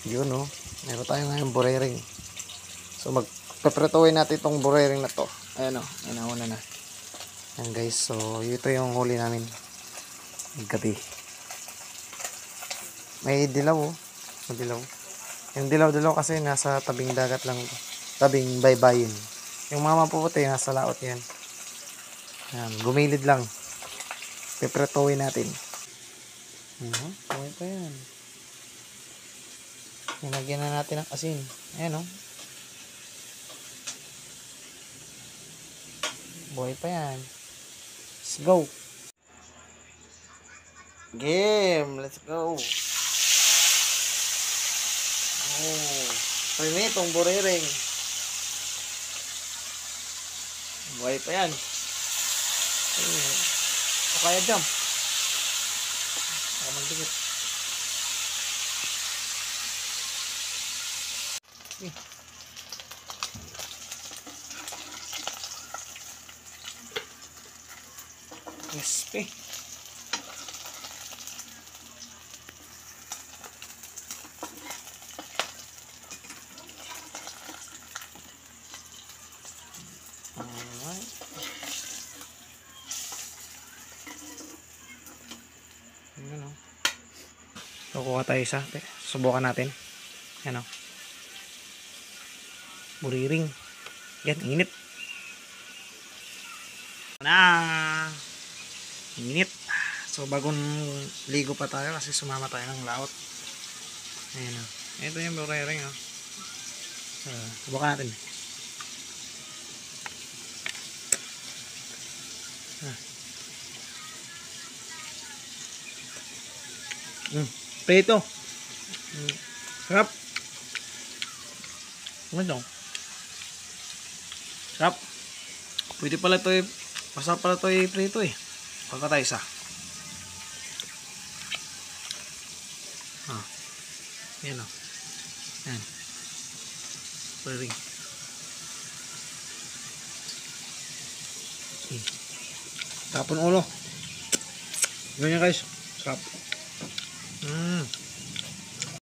Yun, oh. Meron tayo ngayon burering. So, magpaprituin natin itong burering na to. Ayan, oh. Ayan, nauna na. Ayan, guys. So, ito yung huli namin. Gabi. May dilaw, oh. May dilaw. Yung dilaw-dilaw kasi nasa tabing dagat lang. Tabing baybayin. Yung mga mapuputi, nasa laot yan. Ayan, gumilid lang. Piprituin natin. Okay pa yan. Nilagyan na natin ng asin. Ayan, oh. Buhay pa yan. Let's go. Game. Let's go. Oh. Prinitong burering. Buhay pa yan. O kaya jump. Kaya magdikit. Crispy. Alright. Ayan, o. Kukuha tayo isa. Subukan natin. Ayan, o. Buriring. Yan, init. Na. Init. So, bagong ligo pa tayo kasi sumama tayo ng laot. Ayan, o. Ito yung buriring, o. Subukan natin. Prito. Sarap. Ano ito? Sarap. Pwede pala ito masarap pala ito prito eh. Pagka tayo isa. Yan o. Yan. Pwede. Tapon ulo. Ganyan guys. Sarap.